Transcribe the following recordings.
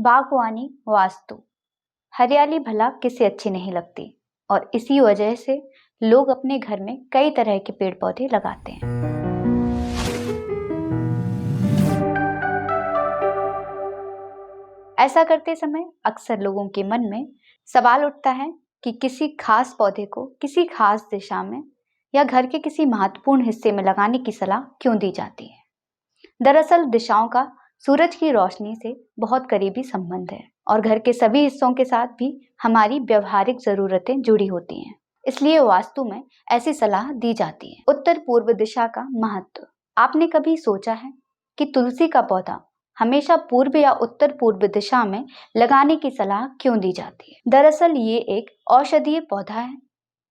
बागवानी वास्तु। हरियाली भला किसे अच्छी नहीं लगती और इसी वजह से लोग अपने घर में कई तरह के पेड़ पौधे लगाते हैं। ऐसा करते समय अक्सर लोगों के मन में सवाल उठता है कि किसी खास पौधे को किसी खास दिशा में या घर के किसी महत्वपूर्ण हिस्से में लगाने की सलाह क्यों दी जाती है। दरअसल दिशाओं का सूरज की रोशनी से बहुत करीबी संबंध है और घर के सभी हिस्सों के साथ भी हमारी व्यवहारिक जरूरतें जुड़ी होती हैं। इसलिए वास्तु में ऐसी सलाह दी जाती है। उत्तर पूर्व दिशा का महत्व। आपने कभी सोचा है कि तुलसी का पौधा हमेशा पूर्व या उत्तर पूर्व दिशा में लगाने की सलाह क्यों दी जाती है? दरअसल ये एक औषधीय पौधा है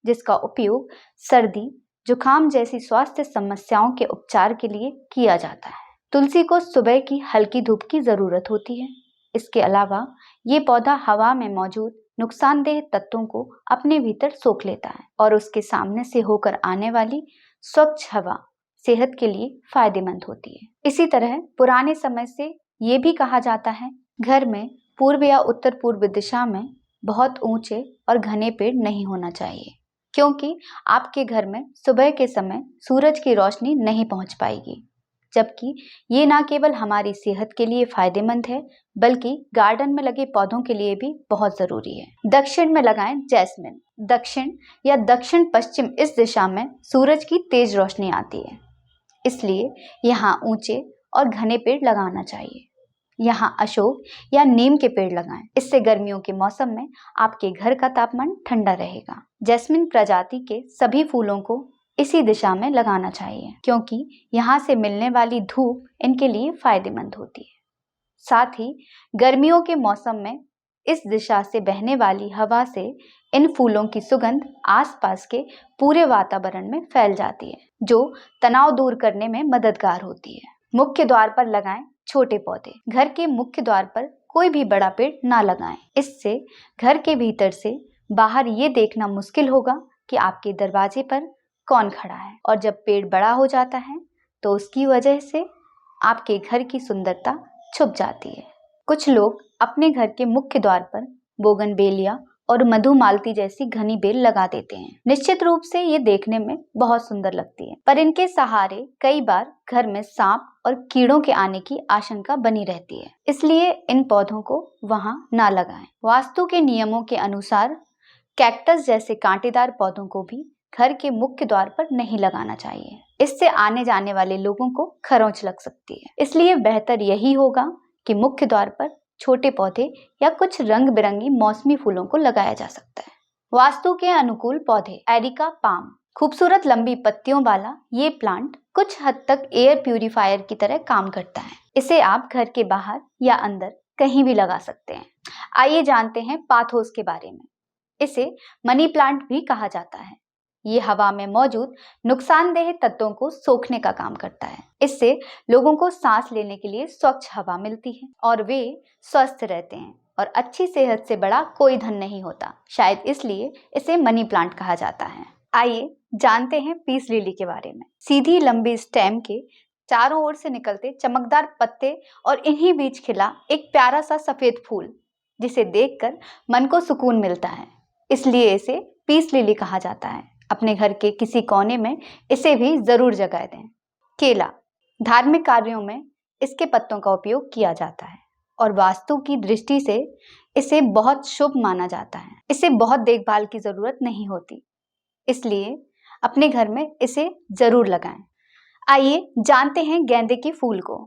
जिसका उपयोग सर्दी, जुकाम जैसी स्वास्थ्य समस्याओं के उपचार के लिए किया जाता है। तुलसी को सुबह की हल्की धूप की जरूरत होती है। इसके अलावा ये पौधा हवा में मौजूद नुकसानदेह तत्वों को अपने भीतर सोख लेता है और उसके सामने से होकर आने वाली स्वच्छ हवा सेहत के लिए फायदेमंद होती है। इसी तरह पुराने समय से ये भी कहा जाता है, घर में पूर्व या उत्तर पूर्व दिशा में बहुत ऊंचे और घने पेड़ नहीं होना चाहिए, क्योंकि आपके घर में सुबह के समय सूरज की रोशनी नहीं पहुंच पाएगी। जबकि ये न केवल हमारी सेहत के लिए फायदेमंद है बल्कि गार्डन में लगे पौधों के लिए भी बहुत जरूरी है। दक्षिण में लगाएं जैस्मिन। दक्षिण या दक्षिण पश्चिम इस दिशा में सूरज की तेज रोशनी आती है, इसलिए यहाँ ऊंचे और घने पेड़ लगाना चाहिए। यहाँ अशोक या नीम के पेड़ लगाएं। इससे गर्मियों के मौसम में आपके घर का तापमान ठंडा रहेगा। जैस्मिन प्रजाति के सभी फूलों को इसी दिशा में लगाना चाहिए, क्योंकि यहाँ से मिलने वाली धूप इनके लिए फायदेमंद होती है। साथ ही गर्मियों के मौसम में इस दिशा से बहने वाली हवा से इन फूलों की सुगंध आसपास के पूरे वातावरण में फैल जाती है, जो तनाव दूर करने में मददगार होती है। मुख्य द्वार पर लगाएं छोटे पौधे। घर के मुख्य द्वार पर कोई भी बड़ा पेड़ ना लगाएं। इससे घर के भीतर से बाहर ये देखना मुश्किल होगा कि आपके दरवाजे पर कौन खड़ा है, और जब पेड़ बड़ा हो जाता है तो उसकी वजह से आपके घर की सुंदरता छुप जाती है। कुछ लोग अपने घर के मुख्य द्वार पर बोगनवेलिया और मधुमालती जैसी घनी बेल लगा देते हैं। निश्चित रूप से ये देखने में बहुत सुंदर लगती है, पर इनके सहारे कई बार घर में सांप और कीड़ों के आने की आशंका बनी रहती है, इसलिए इन पौधों को वहां ना लगाएं। वास्तु के नियमों के अनुसार कैक्टस जैसे कांटेदार पौधों को भी घर के मुख्य द्वार पर नहीं लगाना चाहिए। इससे आने जाने वाले लोगों को खरोंच लग सकती है। इसलिए बेहतर यही होगा कि मुख्य द्वार पर छोटे पौधे या कुछ रंग बिरंगी मौसमी फूलों को लगाया जा सकता है। वास्तु के अनुकूल पौधे। Areca palm. खूबसूरत लंबी पत्तियों वाला ये प्लांट कुछ हद तक एयर प्यूरिफायर की तरह काम करता है। इसे आप घर के बाहर या अंदर कहीं भी लगा सकते हैं। आइए जानते हैं पाथोस के बारे में। इसे मनी प्लांट भी कहा जाता है। ये हवा में मौजूद नुकसानदेह तत्वों को सोखने का काम करता है। इससे लोगों को सांस लेने के लिए स्वच्छ हवा मिलती है और वे स्वस्थ रहते हैं, और अच्छी सेहत से बड़ा कोई धन नहीं होता। शायद इसलिए इसे मनी प्लांट कहा जाता है। आइए जानते हैं पीस लिली के बारे में। सीधी लंबी स्टेम के चारों ओर से निकलते चमकदार पत्ते और इन्हीं बीच खिला एक प्यारा सा सफेद फूल, जिसे देखकर मन को सुकून मिलता है, इसलिए इसे पीस लिली कहा जाता है। अपने घर के किसी कोने में इसे भी जरूर जगह दें। केला। धार्मिक कार्यों में इसके पत्तों का उपयोग किया जाता है और वास्तु की दृष्टि से इसे बहुत शुभ माना जाता है। इसे बहुत देखभाल की जरूरत नहीं होती, इसलिए अपने घर में इसे जरूर लगाएं। आइए जानते हैं गेंदे के फूल को।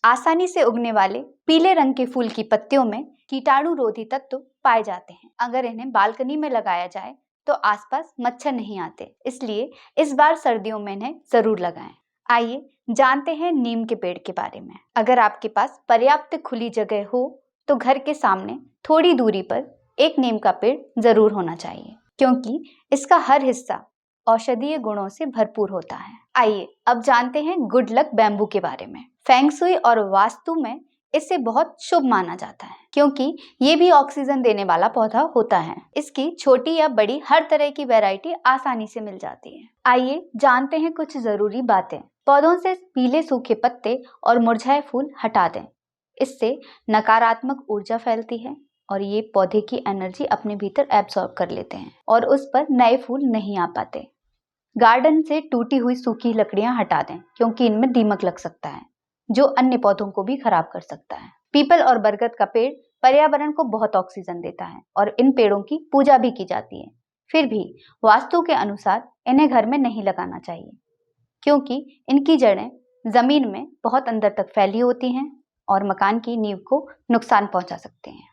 आसानी से उगने वाले पीले रंग के फूल की पत्तियों में कीटाणु रोधी तत्व पाए जाते हैं। अगर इन्हें बालकनी में लगाया जाए तो आसपास मच्छर नहीं आते, इसलिए इस बार सर्दियों में इन्हें जरूर लगाएं। आइए जानते हैं नीम के पेड़ के बारे में। अगर आपके पास पर्याप्त खुली जगह हो तो घर के सामने थोड़ी दूरी पर एक नीम का पेड़ जरूर होना चाहिए, क्योंकि इसका हर हिस्सा औषधीय गुणों से भरपूर होता है। आइए अब जानते हैं गुड लक बैम्बू के बारे में। फेंग शुई और वास्तु में इसे बहुत शुभ माना जाता है, क्योंकि ये भी ऑक्सीजन देने वाला पौधा होता है। इसकी छोटी या बड़ी हर तरह की वैरायटी आसानी से मिल जाती है। आइए जानते हैं कुछ जरूरी बातें। पौधों से पीले सूखे पत्ते और मुरझाए फूल हटा दें। इससे नकारात्मक ऊर्जा फैलती है और ये पौधे की एनर्जी अपने भीतर एब्सॉर्ब कर लेते हैं और उस पर नए फूल नहीं आ पाते। गार्डन से टूटी हुई सूखी लकड़ियां हटा दें क्योंकि इनमें दीमक लग सकता है जो अन्य पौधों को भी खराब कर सकता है। पीपल और बरगद का पेड़ पर्यावरण को बहुत ऑक्सीजन देता है और इन पेड़ों की पूजा भी की जाती है। फिर भी वास्तु के अनुसार इन्हें घर में नहीं लगाना चाहिए क्योंकि इनकी जड़ें जमीन में बहुत अंदर तक फैली होती हैं और मकान की नींव को नुकसान पहुंचा सकते हैं।